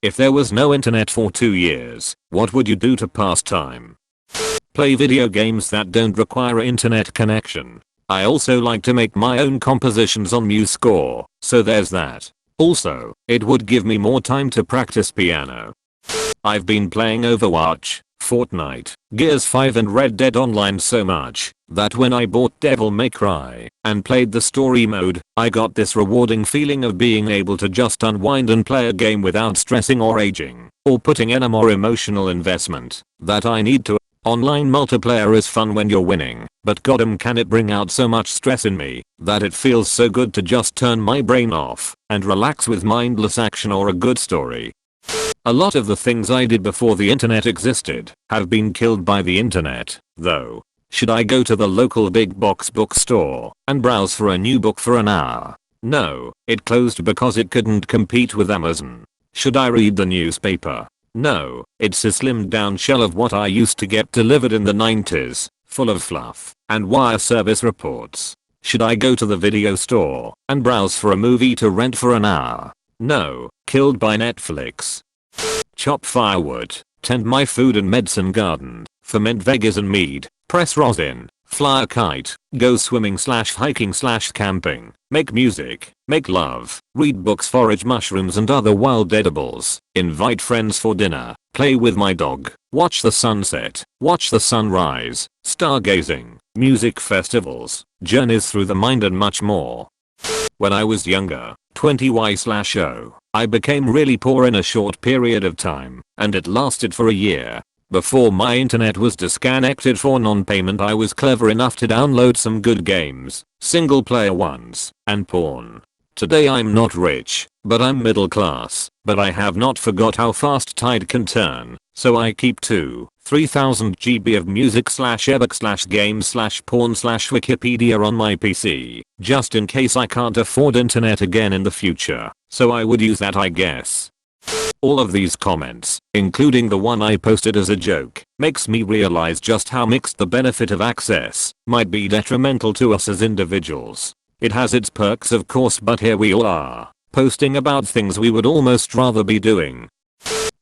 If there was no internet for 2 years, what would you do to pass time? Play video games that don't require an internet connection. I also like to make my own compositions on MuseScore, so there's that. Also, it would give me more time to practice piano. I've been playing Overwatch, Fortnite, Gears 5 and Red Dead Online so much that when I bought Devil May Cry and played the story mode, I got this rewarding feeling of being able to just unwind and play a game without stressing or aging, or putting in a more emotional investment that I need to. Online multiplayer is fun when you're winning, but goddamn can it bring out so much stress in me that it feels so good to just turn my brain off and relax with mindless action or a good story. A lot of the things I did before the internet existed have been killed by the internet, though. Should I go to the local big box bookstore and browse for a new book for an hour? No, it closed because it couldn't compete with Amazon. Should I read the newspaper? No, it's a slimmed down shell of what I used to get delivered in the 90s, full of fluff and wire service reports. Should I go to the video store and browse for a movie to rent for an hour? No, killed by Netflix. Chop firewood, tend my food and medicine garden, ferment veggies and mead, press rosin, fly a kite, go swimming/hiking/camping, make music, make love, read books, forage mushrooms and other wild edibles, invite friends for dinner, play with my dog, watch the sunset, watch the sunrise, stargazing, music festivals, journeys through the mind and much more. When I was younger, 20y/0, I became really poor in a short period of time, and it lasted for a year. Before my internet was disconnected for non-payment, I was clever enough to download some good games, single player ones, and porn. Today I'm not rich, but I'm middle class, but I have not forgot how fast tide can turn, so I keep 3,000 GB of music/ebook/games/porn/Wikipedia on my PC, just in case I can't afford internet again in the future, so I would use that I guess. All of these comments, including the one I posted as a joke, makes me realize just how mixed the benefit of access might be detrimental to us as individuals. It has its perks of course, but here we all are, posting about things we would almost rather be doing.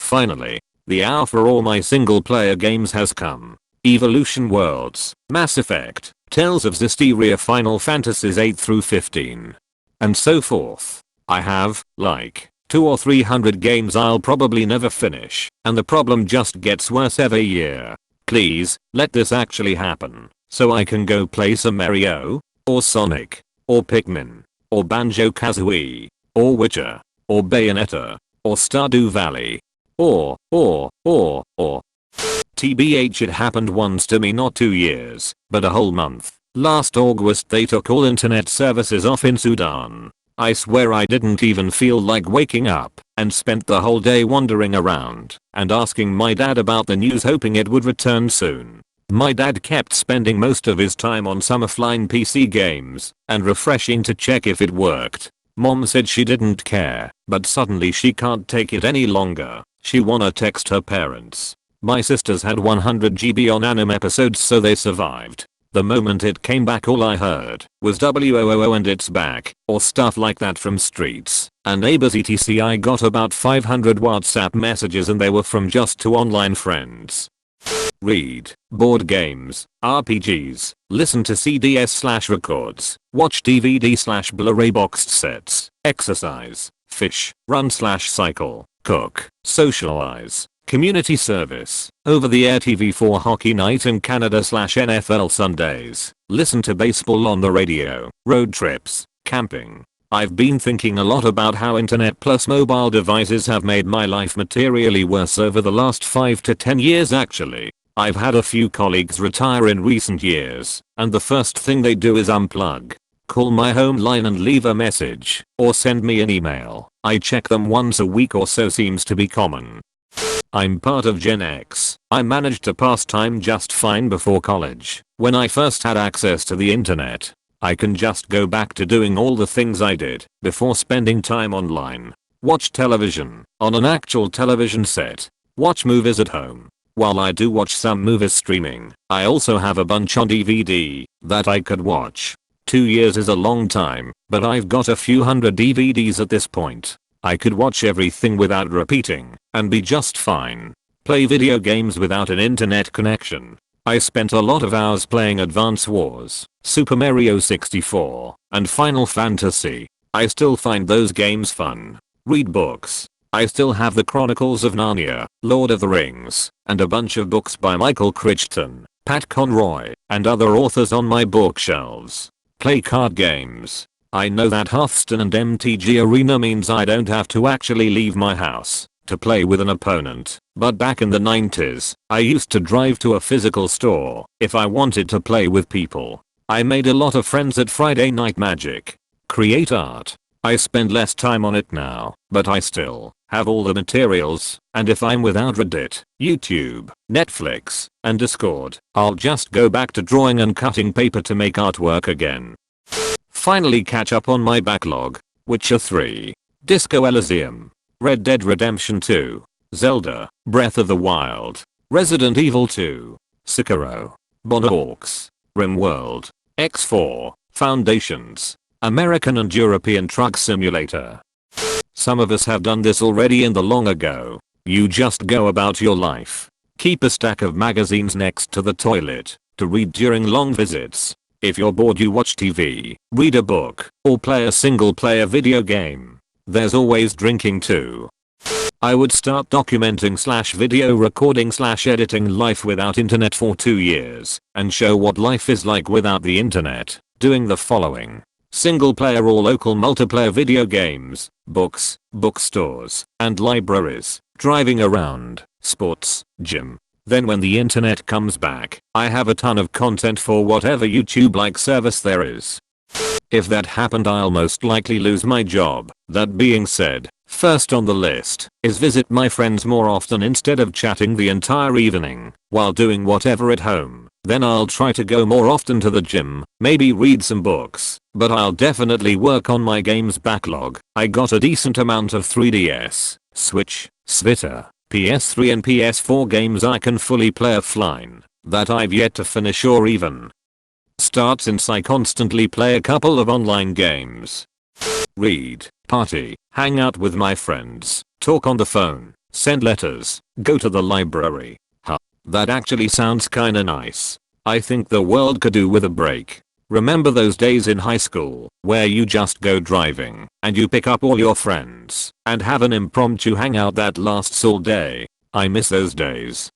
Finally, the hour for all my single player games has come. Evolution Worlds, Mass Effect, Tales of Zestiria, Final Fantasies 8 through 15. And so forth. I have, like, 200 or 300 games I'll probably never finish, and the problem just gets worse every year. Please, let this actually happen, so I can go play some Mario, or Sonic, or Pikmin, or Banjo-Kazooie, or Witcher, or Bayonetta, or Stardew Valley. Or. TBH, it happened once to me, not 2 years, but a whole month. Last August they took all internet services off in Sudan. I swear I didn't even feel like waking up, and spent the whole day wandering around and asking my dad about the news, hoping it would return soon. My dad kept spending most of his time on some offline PC games and refreshing to check if it worked. Mom said she didn't care, but suddenly she can't take it any longer. She wanna text her parents. My sisters had 100 GB on anime episodes, so they survived. The moment it came back, all I heard was WOOO and it's back, or stuff like that from streets and neighbors etc. I got about 500 WhatsApp messages and they were from just 2 online friends. Read, board games, RPGs, listen to CDs/records, watch DVD/Blu-ray boxed sets, exercise, fish, run/cycle, cook, socialize, community service, over-the-air TV for hockey night in Canada/NFL Sundays, listen to baseball on the radio, road trips, camping. I've been thinking a lot about how internet plus mobile devices have made my life materially worse over the last 5 to 10 years actually. I've had a few colleagues retire in recent years, and the first thing they do is unplug, call my home line and leave a message, or send me an email. I check them once a week or so seems to be common. I'm part of Gen X. I managed to pass time just fine before college. When I first had access to the internet, I can just go back to doing all the things I did before spending time online. Watch television on an actual television set. Watch movies at home. While I do watch some movies streaming, I also have a bunch on DVD that I could watch. 2 years is a long time, but I've got a few hundred DVDs at this point. I could watch everything without repeating and be just fine. Play video games without an internet connection. I spent a lot of hours playing Advance Wars, Super Mario 64, and Final Fantasy. I still find those games fun. Read books. I still have the Chronicles of Narnia, Lord of the Rings, and a bunch of books by Michael Crichton, Pat Conroy, and other authors on my bookshelves. Play card games. I know that Hearthstone and MTG Arena means I don't have to actually leave my house to play with an opponent, but back in the 90s, I used to drive to a physical store if I wanted to play with people. I made a lot of friends at Friday Night Magic. Create art. I spend less time on it now, but I still have all the materials, and if I'm without Reddit, YouTube, Netflix, and Discord, I'll just go back to drawing and cutting paper to make artwork again. Finally catch up on my backlog. Witcher 3, Disco Elysium, Red Dead Redemption 2, Zelda, Breath of the Wild, Resident Evil 2, Sekiro, Borderlands, RimWorld, X4, Foundations, American and European Truck Simulator. Some of us have done this already in the long ago. You just go about your life. Keep a stack of magazines next to the toilet to read during long visits. If you're bored you watch TV, read a book, or play a single player video game. There's always drinking too. I would start documenting / video recording / editing life without internet for 2 years and show what life is like without the internet, doing the following. Single player or local multiplayer video games, books, bookstores, and libraries, driving around, sports, gym. Then when the internet comes back, I have a ton of content for whatever YouTube-like service there is. If that happened I'll most likely lose my job. That being said, first on the list is visit my friends more often instead of chatting the entire evening while doing whatever at home. Then I'll try to go more often to the gym, maybe read some books, but I'll definitely work on my games backlog. I got a decent amount of 3DS, Switch, Vita, PS3 and PS4 games I can fully play offline that I've yet to finish or even start since I constantly play a couple of online games. Read, party, hang out with my friends, talk on the phone, send letters, go to the library. That actually sounds kinda nice. I think the world could do with a break. Remember those days in high school where you just go driving and you pick up all your friends and have an impromptu hangout that lasts all day? I miss those days.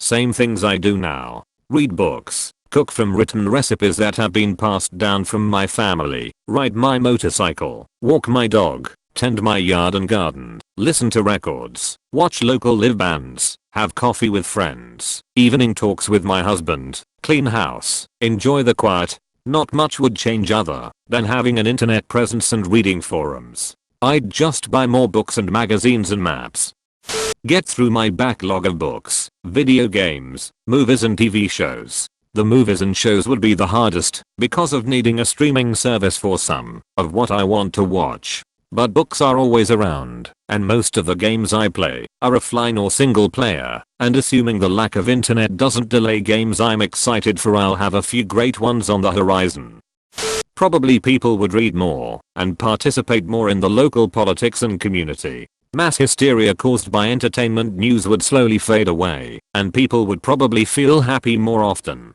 Same things I do now. Read books, cook from written recipes that have been passed down from my family, ride my motorcycle, walk my dog, tend my yard and garden, listen to records, watch local live bands, have coffee with friends, evening talks with my husband, clean house, enjoy the quiet. Not much would change other than having an internet presence and reading forums. I'd just buy more books and magazines and maps. Get through my backlog of books, video games, movies and TV shows. The movies and shows would be the hardest because of needing a streaming service for some of what I want to watch. But books are always around, and most of the games I play are offline or single player, and assuming the lack of internet doesn't delay games I'm excited for, I'll have a few great ones on the horizon. Probably people would read more and participate more in the local politics and community. Mass hysteria caused by entertainment news would slowly fade away, and people would probably feel happy more often.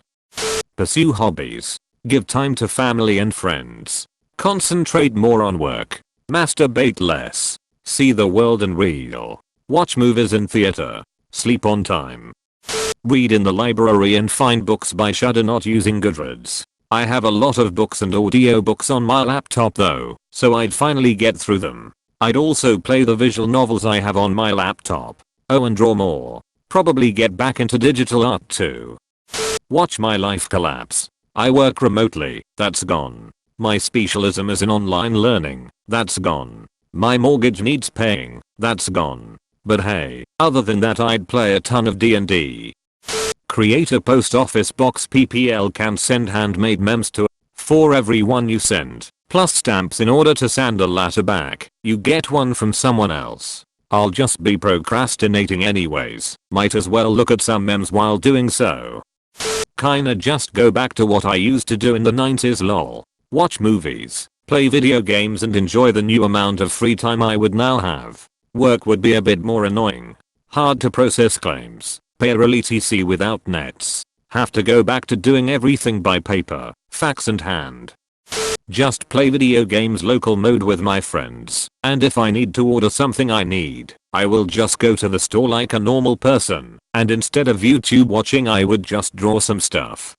Pursue hobbies. Give time to family and friends. Concentrate more on work. Masturbate less. See the world and real. Watch movies in theater. Sleep on time. Read in the library and find books by Shudder, not using Goodreads. I have a lot of books and audiobooks on my laptop though, so I'd finally get through them. I'd also play the visual novels I have on my laptop. Oh, and draw more. Probably get back into digital art too. Watch my life collapse. I work remotely, that's gone. My specialism is in online learning, that's gone. My mortgage needs paying, that's gone. But hey, other than that I'd play a ton of D&D. Create a post office box. PPL can send handmade memes to for every one you send, plus stamps in order to send a letter back. You get one from someone else. I'll just be procrastinating anyways, might as well look at some memes while doing so. Kinda just go back to what I used to do in the 90s lol. Watch movies, play video games and enjoy the new amount of free time I would now have. Work would be a bit more annoying. Hard to process claims, payroll etc without nets. Have to go back to doing everything by paper, fax and hand. Just play video games local mode with my friends, and if I need to order something I will just go to the store like a normal person, and instead of YouTube watching I would just draw some stuff.